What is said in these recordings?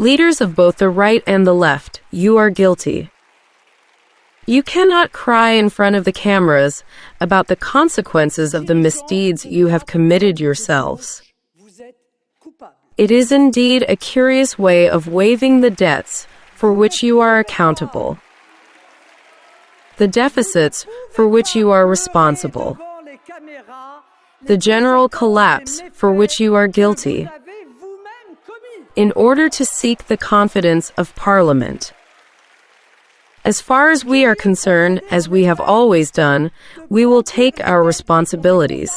Leaders of both the right and the left, you are guilty. You cannot cry in front of the cameras about the consequences of the misdeeds you have committed yourselves. It is indeed a curious way of waiving the debts for which you are accountable, the deficits for which you are responsible, the general collapse for which you are guilty, in order to seek the confidence of Parliament. As far as we are concerned, as we have always done, we will take our responsibilities.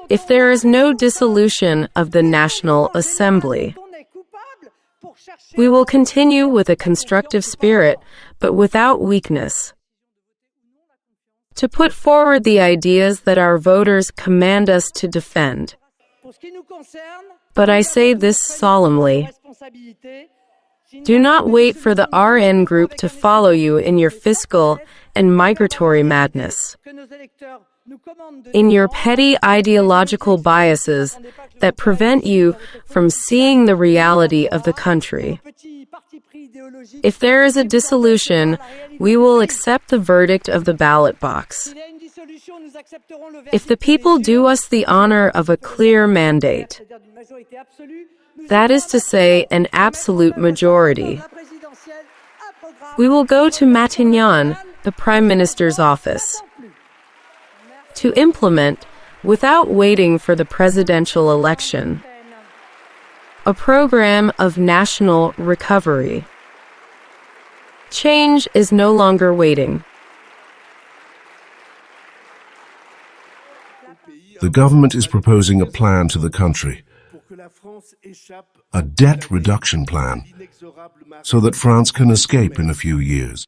If there is no dissolution of the National Assembly, we will continue with a constructive spirit, but without weakness, to put forward the ideas that our voters command us to defend. But I say this solemnly. Do not wait for the RN group to follow you in your fiscal and migratory madness, in your petty ideological biases that prevent you from seeing the reality of the country. If there is a dissolution, we will accept the verdict of the ballot box. If the people do us the honor of a clear mandate, that is to say, an absolute majority, we will go to Matignon, the Prime Minister's office, to implement, without waiting for the presidential election, a program of national recovery. Change is no longer waiting. The government is proposing a plan to the country, a debt reduction plan, so that France can escape in a few years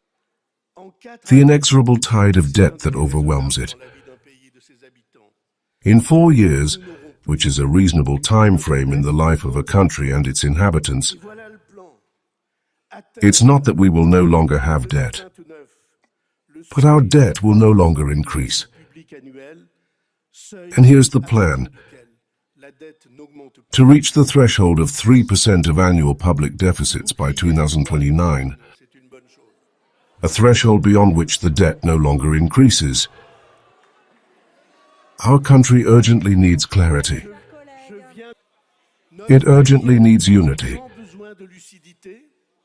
the inexorable tide of debt that overwhelms it. In 4 years, which is a reasonable time frame in the life of a country and its inhabitants, it's not that we will no longer have debt, but our debt will no longer increase. And here's the plan. To reach the threshold of 3% of annual public deficits by 2029, a threshold beyond which the debt no longer increases, our country urgently needs clarity. It urgently needs unity,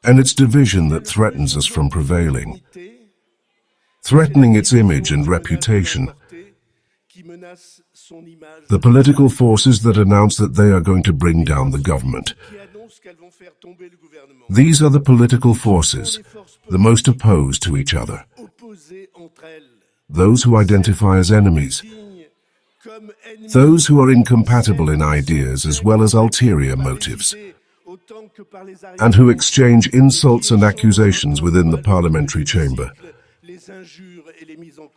and it's division that threatens us from prevailing, threatening its image and reputation. The political forces that announce that they are going to bring down the government. These are the political forces, the most opposed to each other. Those who identify as enemies. Those who are incompatible in ideas as well as ulterior motives. And who exchange insults and accusations within the parliamentary chamber.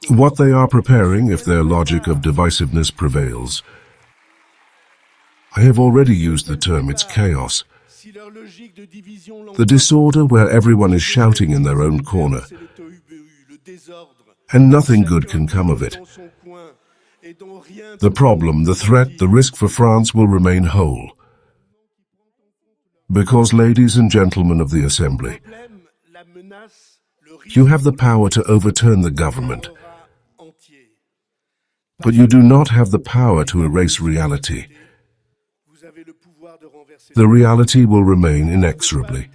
What they are preparing if their logic of divisiveness prevails. I have already used the term, it's chaos. The disorder where everyone is shouting in their own corner, and nothing good can come of it. The problem, the threat, the risk for France will remain whole. Because, ladies and gentlemen of the Assembly, you have the power to overturn the government, but you do not have the power to erase reality. The reality will remain inexorably.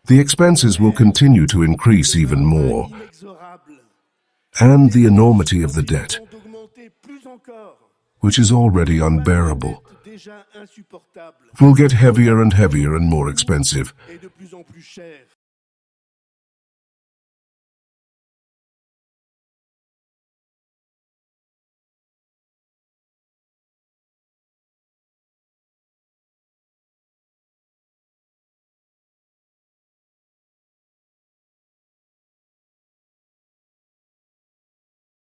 The expenses will continue to increase even more, and the enormity of the debt, which is already unbearable, will get heavier and heavier and more expensive.